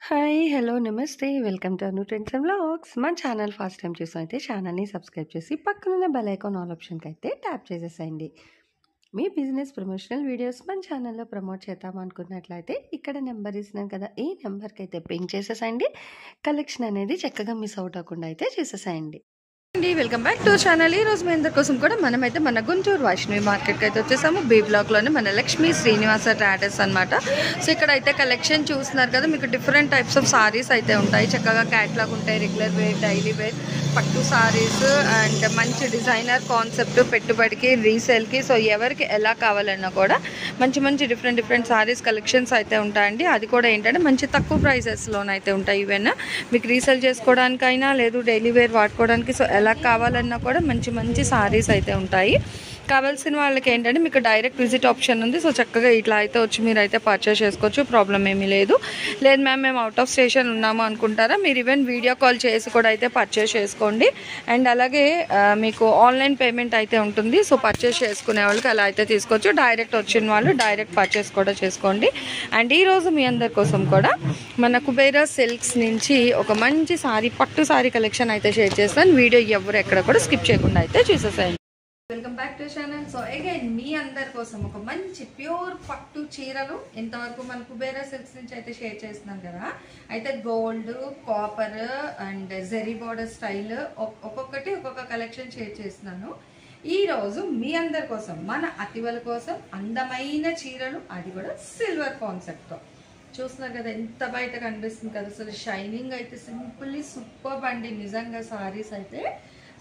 Hi! Hello! నమస్తే. Welcome to Anu trends and vlogs. మన channel first time చూసినైతే ఛానల్‌ని subscribe చేసి పక్కనున్న బెల్ ఐకాన్ ఆల్ ఆప్షన్‌కైతే ట్యాప్ చేసేసేయండి. మీ బిజినెస్ ప్రమోషనల్ వీడియోస్ మన ఛానల్‌లో ప్రమోట్ చేద్దామనుకున్నట్లయితే ఇక్కడ నెంబర్ ఇస్తున్నాను కదా! ఈ నెంబర్‌కైతే పింగ్ చేసేసేయండి. కలెక్షన్ అనేది చక్కగా మిస్ అవుట్ అవ్వకుండా అయితే చేసేసేయండి. Welcome back to channel. ఈ రోజు మీ అందరి కోసం కూడా మనమైతే మన గుంటూరు వైష్ణవి మార్కెట్కి అయితే వచ్చేసాము. బీ బ్లాక్లోనే మన లక్ష్మీ శ్రీనివాస ట్రాడర్స్ అనమాట. సో ఇక్కడ అయితే కలెక్షన్ చూస్తున్నారు కదా, మీకు డిఫరెంట్ టైప్స్ ఆఫ్ సారీస్ అయితే ఉంటాయి. చక్కగా క్యాట్లాగ్ ఉంటాయి, రెగ్యులర్ వేర్, డైలీ వేర్, పట్టు సారీస్ అండ్ మంచి డిజైనర్ కాన్సెప్ట్, పెట్టుబడికి, రీసేల్కి. సో ఎవరికి ఎలా కావాలన్నా కూడా మంచి మంచి డిఫరెంట్ సారీస్ కలెక్షన్స్ అయితే ఉంటాయండి. అది కూడా ఏంటంటే మంచి తక్కువ ప్రైజెస్లోనైతే ఉంటాయి. ఈవెన్ మీకు రీసేల్ చేసుకోవడానికైనా లేదు డైలీ వేర్ వాడుకోవడానికి, సో ఎలా కావాలన్నా కూడా మంచి సారీస్ అయితే ఉంటాయి. కావాల్సిన వాళ్ళకి ఏంటంటే మీకు డైరెక్ట్ విజిట్ ఆప్షన్ ఉంది. సో చక్కగా ఇట్లా అయితే వచ్చి మీరు అయితే పర్చేస్ చేసుకోవచ్చు, ప్రాబ్లం ఏమీ లేదు. లేదు మ్యామ్ మేము అవుట్ ఆఫ్ స్టేషన్ ఉన్నాము అనుకుంటారా, మీరు ఈవెన్ వీడియో కాల్ చేసి కూడా అయితే పర్చేస్ చేసుకోండి. అండ్ అలాగే మీకు ఆన్లైన్ పేమెంట్ అయితే ఉంటుంది. సో పర్చేస్ చేసుకునే వాళ్ళకి అలా అయితే తీసుకోవచ్చు. డైరెక్ట్ వచ్చిన వాళ్ళు డైరెక్ట్ పర్చేస్ కూడా చేసుకోండి. అండ్ ఈరోజు మీ అందరి కోసం కూడా మన కుబేరా సిల్క్స్ నుంచి ఒక మంచి సారీ, పట్టు సారీ కలెక్షన్ అయితే షేర్ చేస్తాను. వీడియో ఎవరు ఎక్కడ కూడా స్కిప్ చేయకుండా అయితే చూసేసేయండి. Welcome back to channel. So again మీ అందరి కోసం ఒక మంచి ప్యూర్ పట్టు చీరలు ఇంతవరకు మన కుబేరా సిల్క్స్ నుంచి అయితే షేర్ చేస్తున్నాం కదా. అయితే gold, copper and zari border style ఒక్కొక్కటి ఒక్కొక్క కలెక్షన్ షేర్ చేస్తున్నాను. ఈ రోజు మీ అందరి కోసం, మన అతివల కోసం అందమైన చీరలు, అది కూడా సిల్వర్ కాన్సెప్ట్తో చూస్తున్నారు కదా. ఎంత బయట కనిపిస్తుంది కదా, అసలు షైనింగ్ అయితే సింపుల్లీ సూపర్ అండి. నిజంగా సారీస్ అయితే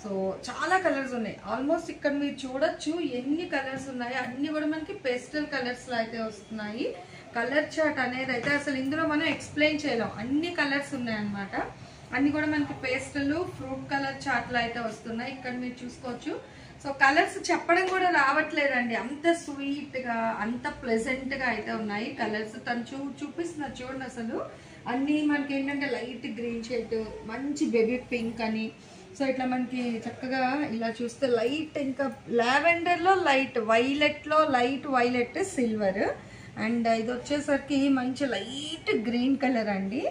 సో చాలా కలర్స్ ఉన్నాయి. ఆల్మోస్ట్ ఇక్కడ మీరు చూడొచ్చు ఎన్ని కలర్స్ ఉన్నాయి. అన్ని కూడా మనకి పేస్టల్ కలర్స్ లో అయితే వస్తున్నాయి. కలర్ చార్ట్ అనేది అయితే అసలు ఇందులో మనం ఎక్స్ప్లెయిన్ చేయలేం, అన్ని కలర్స్ ఉన్నాయి అన్నమాట. అన్ని కూడా మనకి పేస్టల్ ఫ్రూట్ కలర్ చార్ట్లు అయితే వస్తున్నాయి. ఇక్కడ మీరు చూసుకోవచ్చు. సో కలర్స్ చెప్పడం కూడా రావట్లేదండి, అంత స్వీట్ గా అంత ప్లెజెంట్ గా అయితే ఉన్నాయి కలర్స్. తను చూపిస్తున్నారు చూడండి. అసలు అన్ని మనకి ఏంటంటే లైట్ గ్రీన్ షేడ్, మంచి బేబీ పింక్ అని. సో ఇట్లా మనకి చక్కగా ఇలా చూస్తే లైట్, ఇంకా లావెండర్ లో లైట్ వైలెట్ లో లైట్ వైలెట్ సిల్వర్, అండ్ ఇది వచ్చేసరికి మంచి లైట్ గ్రీన్ కలర్ అండి.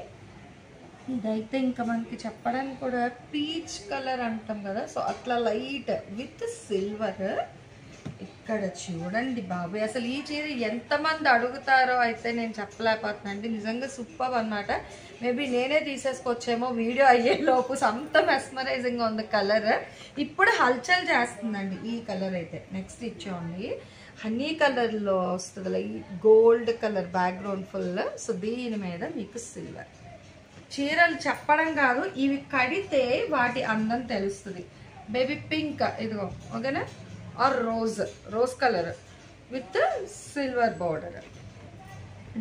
ఇదైతే ఇంకా మనకి చెప్పడానికి కూడా పీచ్ కలర్ అంటాం కదా, సో అట్లా లైట్ విత్ సిల్వర్. ఇక్కడ చూడండి బాబు, అసలు ఈ చీర ఎంతమంది అడుగుతారో అయితే నేను చెప్పలేకపోతున్నాను అండి. నిజంగా సూపర్ అన్నమాట. మేబీ నేనే తీసేసుకొచ్చేమో వీడియో అయ్యేలోపు. అంత మెస్మరైజింగ్గా ఉంది కలర్. ఇప్పుడు హల్చల్ చేస్తుందండి ఈ కలర్ అయితే. నెక్స్ట్ ఇచ్చేయండి, హనీ కలర్లో వస్తుంది, light gold colour background full. So దీని మీద మీకు సిల్వర్. చీరలు చెప్పడం కాదు, ఇవి కడితే వాటి అందం తెలుస్తుంది. బేబీ పింక్ ఇదిగో, ఓకేనా, or rose colour with silver border.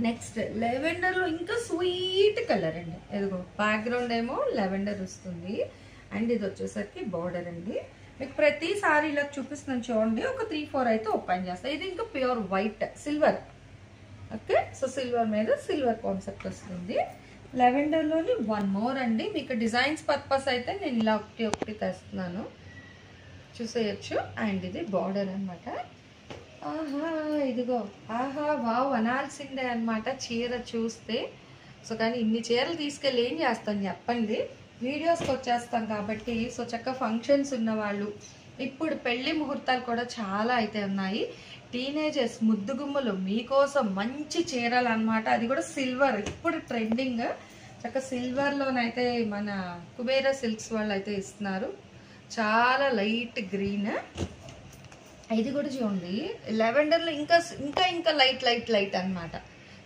Next లెవెండర్లో ఇంకా స్వీట్ కలర్ అండి. ఇదిగో బ్యాక్గ్రౌండ్ ఏమో లెవెండర్ వస్తుంది, అండ్ ఇది వచ్చేసరికి బార్డర్ అండి. మీకు ప్రతి సారీలో చూపిస్తున్నాను చూడండి. ఒక 3-4 అయితే ఓపెన్ చేస్తాయి. ఇది ఇంకా pure white silver. Okay, so silver మీద సిల్వర్ కాన్సెప్ట్ వస్తుంది. లెవెండర్లోని వన్ మోర్ అండి. మీకు డిజైన్స్ పర్పస్ అయితే నేను ఇలా ఒకటి తెస్తున్నాను, చూసేయచ్చు. అండ్ ఇది బార్డర్ అనమాట. ఆహా ఇదిగో, ఆహా వావ్ అనాల్సిందే అనమాట చీర చూస్తే. సో కానీ ఇన్ని చీరలు తీసుకెళ్ళి ఏం చేస్తాను చెప్పండి, వీడియోస్కి వచ్చేస్తాం కాబట్టి. సో చక్కగా ఫంక్షన్స్ ఉన్నవాళ్ళు, ఇప్పుడు పెళ్లి ముహూర్తాలు కూడా చాలా అయితే ఉన్నాయి. టీనేజర్స్ ముద్దుగుమ్మలు మీకోసం మంచి చీరలు అనమాట. అది కూడా సిల్వర్, ఇప్పుడు ట్రెండింగ్. చక్కగా సిల్వర్లోనైతే మన కుబేరా సిల్క్స్ వాళ్ళు అయితే ఇస్తున్నారు. చాలా లైట్ గ్రీన్. ఇది కూడా చూడండి, లెవెండర్లో ఇంకా లైట్ అనమాట.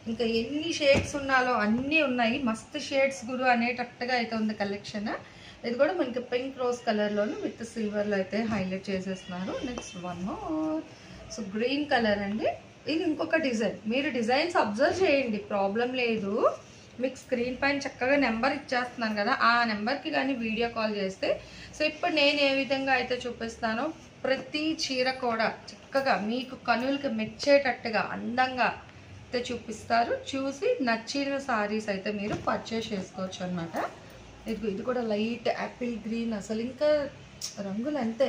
ఇంకా ఎన్ని షేడ్స్ ఉన్నాలో అన్నీ ఉన్నాయి. మస్తు షేడ్స్ గురు అనేటట్టుగా అయితే ఉంది కలెక్షన్. ఇది కూడా మనకి పింక్ రోజ్ కలర్లోను విత్ సిల్వర్లో అయితే హైలైట్ చేసేస్తున్నారు. Next one more, so green colour అండి. ఇది ఇంకొక డిజైన్. మీరు డిజైన్స్ అబ్జర్వ్ చేయండి, ప్రాబ్లం లేదు. మీకు స్క్రీన్ పైన చక్కగా నెంబర్ ఇచ్చేస్తున్నాను కదా, ఆ నెంబర్కి కానీ వీడియో కాల్ చేస్తే, సో ఇప్పుడు నేను ఏ విధంగా అయితే చూపిస్తానో ప్రతి చీర కూడా చక్కగా మీకు కనులకి మెచ్చేటట్టుగా అందంగా అయితే చూపిస్తారు. చూసి నచ్చిన సారీస్ అయితే మీరు పర్చేస్ చేసుకోవచ్చు అనమాట. ఇది కూడా లైట్ యాపిల్ గ్రీన్. అసలు ఇంకా రంగులు అంతే,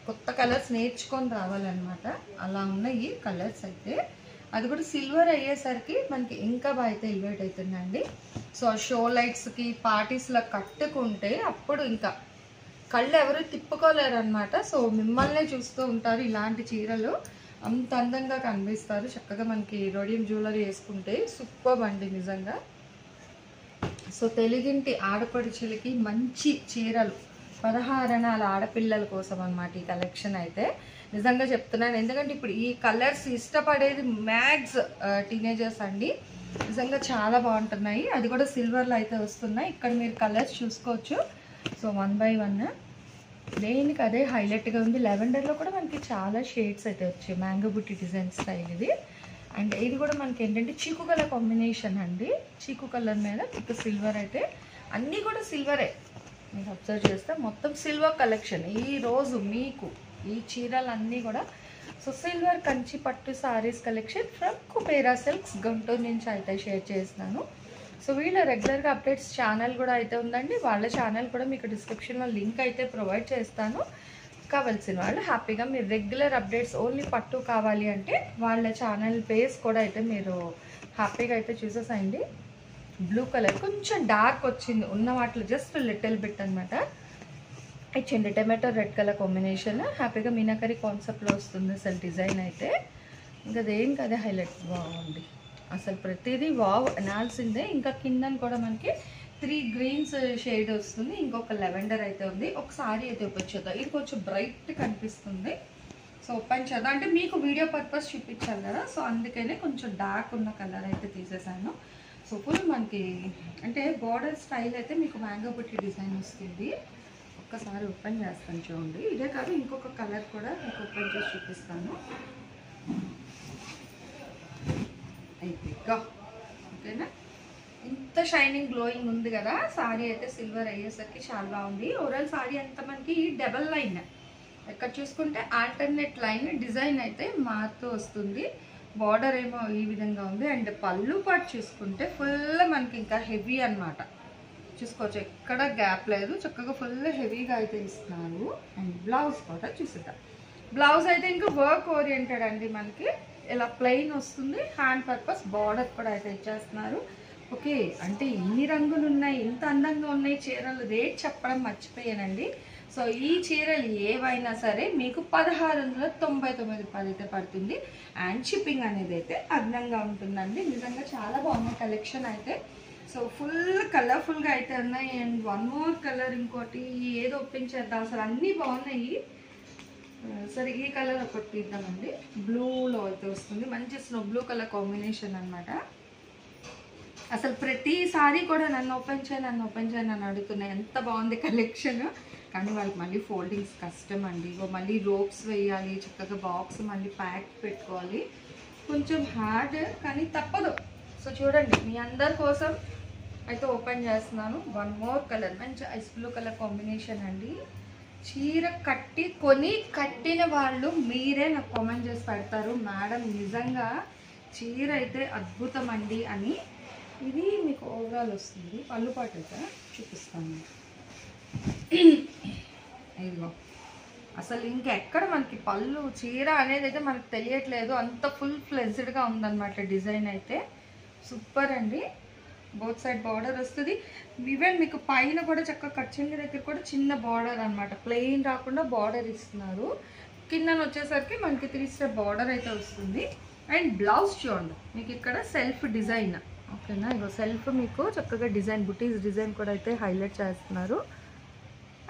కొత్త కలర్స్ నేర్చుకొని రావాలన్నమాట. అలా ఉన్నాయి కలర్స్ అయితే. అది కూడా సిల్వర్ అయ్యేసరికి మనకి ఇంకా బాగా అయితే ఎలివేట్ అవుతుందండి. సో షో లైట్స్కి పార్టీస్లో కట్టుకుంటే అప్పుడు ఇంకా కళ్ళు ఎవరు తిప్పుకోలేరు అనమాట. సో మిమ్మల్నే చూస్తూ ఉంటారు. ఇలాంటి చీరలు అంత అందంగా కనిపిస్తారు. చక్కగా మనకి రోడియం జ్యువెలరీ వేసుకుంటే సూపర్ అండి నిజంగా. సో తెలుగింటి ఆడపడుచులకి మంచి చీరలు 16 అణాల ఆడపిల్లల కోసం అనమాట ఈ కలెక్షన్ అయితే. నిజంగా చెప్తున్నాను, ఎందుకంటే ఇప్పుడు ఈ కలర్స్ ఇష్టపడేది మ్యాక్స్ టీనేజర్స్ అండి. నిజంగా చాలా బాగుంటున్నాయి. అది కూడా సిల్వర్లో అయితే వస్తున్నాయి. ఇక్కడ మీరు కలర్స్ చూసుకోవచ్చు. సో 1 by 1 దేనికి అదే హైలైట్గా ఉంది. లెవెండర్లో కూడా మనకి చాలా షేడ్స్ అయితే వచ్చాయి. మ్యాంగో బుట్టి డిజైన్ స్టైల్ ఇది. అండ్ ఇది కూడా మనకి ఏంటంటే చీకు కలర్ కాంబినేషన్ అండి. చీకు కలర్ మీద మీకు సిల్వర్ అయితే అన్నీ కూడా సిల్వరే. మీకు అబ్జర్వ్ చేస్తే మొత్తం సిల్వర్ కలెక్షన్ ఈరోజు మీకు ఈ చీరలన్నీ కూడా. సో సిల్వర్ కంచి పట్టు saris collection from Kubera silks Guntur నుంచి అయితే షేర్ చేస్తున్నాను. సో వీళ్ళ రెగ్యులర్గా అప్డేట్స్ ఛానల్ కూడా అయితే ఉందండి. వాళ్ళ ఛానల్ కూడా మీకు డిస్క్రిప్షన్లో లింక్ అయితే ప్రొవైడ్ చేస్తాను. కావాల్సిన వాళ్ళు హ్యాపీగా మీరు రెగ్యులర్ అప్డేట్స్ ఓన్లీ పట్టు కావాలి అంటే వాళ్ళ ఛానల్ పేజ్ కూడా అయితే మీరు హ్యాపీగా అయితే చూసేసాయండి. బ్లూ కలర్ కొంచెం డార్క్ వచ్చింది ఉన్న వాటిలో జస్ట్ లిటిల్ బిట్ అనమాట. ఇచ్చింది టమాటో రెడ్ కలర్ కాంబినేషన్. హ్యాపీగా మీనాకరీ కాన్సెప్ట్లో వస్తుంది అసలు డిజైన్ అయితే. ఇంకా దేనికి అదే హైలైట్ బాగుంది అసలు. ప్రతిదీ వావ్ అనాల్సిందే. ఇంకా కింద కూడా మనకి 3 గ్రీన్స్ షేడ్ వస్తుంది. ఇంకొక లెవెండర్ అయితే ఉంది. ఒకసారి అయితే ఓపెన్ చేద్దాం. ఇది కొంచెం బ్రైట్ కనిపిస్తుంది. సో ఓపెన్ చేద్దాం అంటే మీకు వీడియో పర్పస్ చూపించాలి కదా. సో అందుకనే కొంచెం డార్క్ ఉన్న కలర్ అయితే తీసేసాను. సో ఫుల్ మనకి అంటే బోర్డర్ స్టైల్ అయితే మీకు మ్యాంగో బుట్టి డిజైన్ వస్తుంది. ఒక్కసారి ఓపెన్ చేస్తాను చూడండి. ఇదే కాదు ఇంకొక కలర్ కూడా మీకు ఓపెన్ చేసి చూపిస్తాను. అయిపోయిగా ఓకేనా. ఇంత షైనింగ్ గ్లోయింగ్ ఉంది కదా. సారీ అయితే సిల్వర్ అయ్యేసరికి చాలా బాగుంది. ఓవరాల్ సారీ అంతా మనకి డబల్ లైన్, ఎక్కడ చూసుకుంటే ఆల్టర్నేట్ లైన్ డిజైన్ అయితే మారుతూ వస్తుంది. బార్డర్ ఏమో ఈ విధంగా ఉంది. అండ్ పళ్ళు పాటు చూసుకుంటే ఫుల్ మనకి ఇంకా హెవీ అనమాట. చూసుకోవచ్చు ఎక్కడ గ్యాప్ లేదు. చక్కగా ఫుల్ హెవీగా అయితే ఇస్తున్నారు. అండ్ బ్లౌజ్ కూడా చూసేద్దాం. బ్లౌజ్ అయితే ఇంకా వర్క్ ఓరియంటెడ్ అండి. మనకి ఇలా ప్లెయిన్ వస్తుంది. హ్యాండ్ పర్పస్ బార్డర్ కూడా అయితే ఇచ్చేస్తున్నారు. ఓకే అంటే ఇన్ని రంగులు ఉన్నాయి, ఇంత అందంగా ఉన్నాయి చీరలు. రేట్ చెప్పడం మర్చిపోయానండి. సో ఈ చీరలు ఏవైనా సరే మీకు 1699 రూపాయలు అయితే పడుతుంది. అండ్ షిప్పింగ్ అనేది అయితే అదనంగా ఉంటుందండి. నిజంగా చాలా బాగుంది కలెక్షన్ అయితే. సో ఫుల్ కలర్ఫుల్గా అయితే ఉన్నాయి. అండ్ 1 more కలర్ ఇంకోటి ఏదో ఓపెన్ చేద్దాం. అసలు అన్నీ బాగున్నాయి. సరే ఈ కలర్ ఒకటి తీద్దామండి. బ్లూలో అయితే వస్తుంది. మంచి స్నో బ్లూ కలర్ కాంబినేషన్ అనమాట. అసలు ప్రతిసారి కూడా నన్ను ఓపెన్ చేయని అడుగుతున్నాయి. ఎంత బాగుంది కలెక్షన్. కానీ వాళ్ళకి మళ్ళీ ఫోల్డింగ్స్ కష్టం అండి. మళ్ళీ రోప్స్ వేయాలి, చక్కగా బాక్స్ మళ్ళీ ప్యాక్ పెట్టుకోవాలి. కొంచెం హార్డ్ కానీ తప్పదు. సో చూడండి మీ అందరి కోసం అయితే ఓపెన్ చేస్తున్నాను. 1 more కలర్ మంచి ఐస్ బ్లూ కలర్ కాంబినేషన్ అండి. చీర కట్టిన వాళ్ళు మీరే నాకు కామెంట్ చేసి పెడతారు, మేడం నిజంగా చీర అయితే అద్భుతం అండి అని. ఇది మీకు ఓవరాల్ వస్తుంది. పళ్ళు పాటు అయితే చూపిస్తాను. ఇదిగో అసలు ఇంకెక్కడ మనకి పళ్ళు చీర అనేది అయితే మనకు తెలియట్లేదు. అంత ఫుల్ ఫ్లెజ్డ్గా ఉందన్నమాట డిజైన్ అయితే. సూపర్ అండి. బోత్ సైడ్ బార్డర్ వస్తుంది. ఈవెన్ మీకు పైన కూడా చక్కగా కచ్చింగ్ దగ్గర కూడా చిన్న బార్డర్ అనమాట. ప్లెయిన్ రాకుండా బార్డర్ ఇస్తున్నారు. కిందన వచ్చేసరికి మనకి 3 step బార్డర్ అయితే వస్తుంది. అండ్ బ్లౌజ్ చూడండి మీకు ఇక్కడ సెల్ఫ్ డిజైన్. ఓకేనా. ఇగో సెల్ఫ్ మీకు చక్కగా డిజైన్ బుటీస్ డిజైన్ కూడా అయితే హైలైట్ చేస్తున్నారు.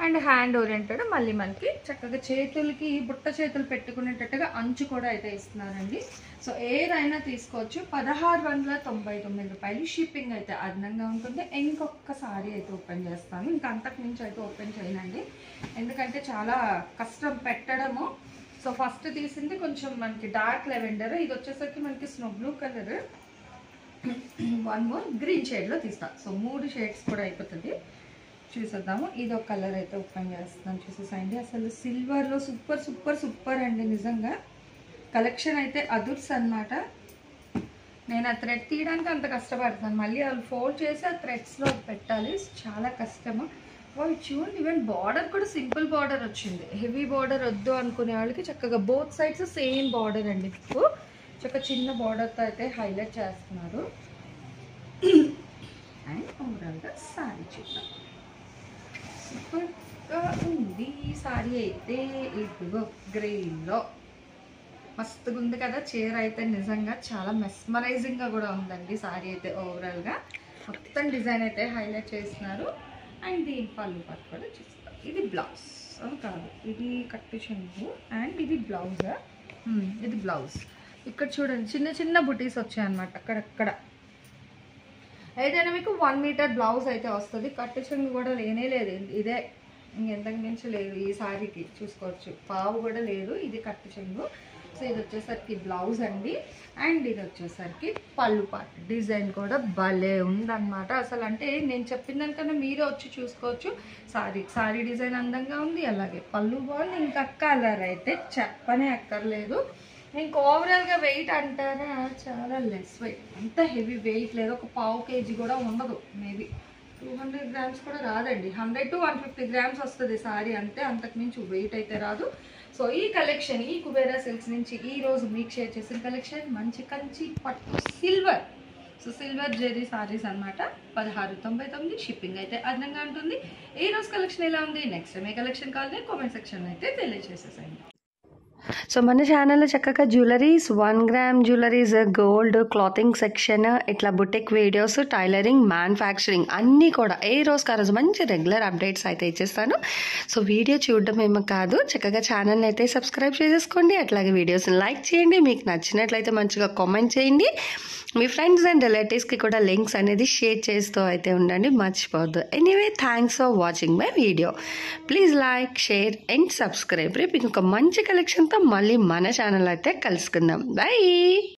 అండ్ హ్యాండ్ ఓరియంటెడ్ మళ్ళీ మనకి చక్కగా చేతులకి బుట్ట చేతులు పెట్టుకునేటట్టుగా అంచు కూడా అయితే ఇస్తున్నారండి. సో ఏదైనా తీసుకోవచ్చు. 1699 రూపాయలు. షిప్పింగ్ అయితే అదనంగా ఉంటుంది. ఇంకొక సారీ అయితే ఓపెన్ చేస్తాను. ఇంకా అంతకు మించి అయితే ఓపెన్ చేయనండి, ఎందుకంటే చాలా కష్టం పెట్టడము. సో ఫస్ట్ తీసింది కొంచెం మనకి డార్క్ లెవెండర్. ఇది వచ్చేసరికి మనకి snow blue colour. 1 more green షేడ్లో తీస్తాను. సో 3 షేడ్స్ కూడా అయిపోతుంది. చూసేద్దాము. ఇది ఒక కలర్ అయితే ఓపెన్ చేస్తున్నాను. చూసేసాయండి. అసలు సిల్వర్లో సూపర్ సూపర్ సూపర్ అండి. నిజంగా కలెక్షన్ అయితే అదుర్స్ అనమాట. నేను ఆ థ్రెడ్ తీయడానికి అంత కష్టపడతాను. మళ్ళీ వాళ్ళు ఫోల్డ్ చేసి ఆ థ్రెడ్స్లో పెట్టాలి, చాలా కష్టము. వాళ్ళు చూడండి ఈవెన్ బార్డర్ కూడా సింపుల్ బార్డర్ వచ్చింది. హెవీ బార్డర్ వద్దు అనుకునే వాళ్ళకి చక్కగా బోత్ సైడ్స్ సేమ్ బార్డర్ అండి. మీకు ఒక చిన్న బార్డర్తో అయితే హైలైట్ చేస్తున్నారు. అండ్ ఓవరాల్గా సారీ చూద్దాం. సూపర్గా ఉంది సారీ అయితే. ఇదిగో గ్రీన్లో మస్తుగా ఉంది కదా చీర అయితే. నిజంగా చాలా మెస్మరైజింగ్గా కూడా ఉందండి సారీ అయితే. ఓవరాల్గా మొత్తం డిజైన్ అయితే హైలైట్ చేస్తున్నారు. అండ్ దీని పళ్ళు పాటు కూడా చూస్తాం. ఇది బ్లౌజ్ కాదు, ఇది కట్టు చెంగు. అండ్ ఇది బ్లౌజ్. ఇది బ్లౌజ్. ఇక్కడ చూడండి చిన్న చిన్న బుటీస్ వచ్చాయన్నమాట అక్కడక్కడ. ఏదైనా మీకు 1 మీటర్ బ్లౌజ్ అయితే వస్తుంది. కట్టు చెంగు కూడా లేనే లేదు, ఇదే. ఇంకెంతకు మించి లేదు ఈ సారీకి. చూసుకోవచ్చు, పావు కూడా లేదు. ఇది కట్టు చెంగు. సో ఇది వచ్చేసరికి బ్లౌజ్ అండి. అండ్ ఇది వచ్చేసరికి పళ్ళు పార్ట్. డిజైన్ కూడా భలే ఉందన్నమాట అసలు. అంటే నేను చెప్పిన దానికన్నా మీరే వచ్చి చూసుకోవచ్చు. సారీ డిజైన్ అందంగా ఉంది, అలాగే పళ్ళు బాగుంది. ఇంకా కలర్ అయితే చెప్పనే అక్కర్లేదు. ఇంకా ఓవరాల్గా వెయిట్ అంటారా, చాలా లెస్ వెయిట్, అంత హెవీ వెయిట్ లేదు. ఒక పావు కేజీ కూడా ఉండదు, మేబీ 200 గ్రామ్స్ కూడా రాదండి. 100 to 150 గ్రామ్స్ వస్తుంది సారీ అంతే, అంతకుమించి వెయిట్ అయితే రాదు. సో ఈ కలెక్షన్ ఈ కుబేరా సిల్క్స్ నుంచి ఈరోజు మీకు షేర్ చేసిన కలెక్షన్ మంచి కంచి పట్టు silver. So silver zari saris అనమాట. 1699. షిప్పింగ్ అయితే అదనంగా ఉంటుంది. ఈ రోజు కలెక్షన్ ఎలా ఉంది, నెక్స్ట్ టైం ఏ కలెక్షన్ కావాలి కామెంట్ సెక్షన్లో అయితే తెలియజేసేసాయండి. సో మన ఛానల్లో చక్కగా jewelleries, 1 gram jewelleries, gold, clothing section, ఇట్లా బుటిక్ వీడియోస్, టైలరింగ్, మ్యానుఫ్యాక్చరింగ్ అన్నీ కూడా ఏ రోజుకి ఆ రోజు మంచి రెగ్యులర్ అప్డేట్స్ అయితే ఇచ్చేస్తాను. సో వీడియో చూడడం ఏమో కాదు, చక్కగా ఛానల్ని అయితే సబ్స్క్రైబ్ చేసేసుకోండి. అట్లాగే వీడియోస్ని లైక్ చేయండి. మీకు నచ్చినట్లయితే మంచిగా కామెంట్ చేయండి. మీ ఫ్రెండ్స్ అండ్ రిలేటివ్స్కి కూడా లింక్స్ అనేది షేర్ చేస్తూ అయితే ఉండండి, మర్చిపోవద్దు. Anyway, thanks for watching my video. Please like, share and subscribe. రేపు ఇంకొక మంచి కలెక్షన్తో మళ్ళీ మన ఛానల్ అయితే కలుసుకుందాం. బై.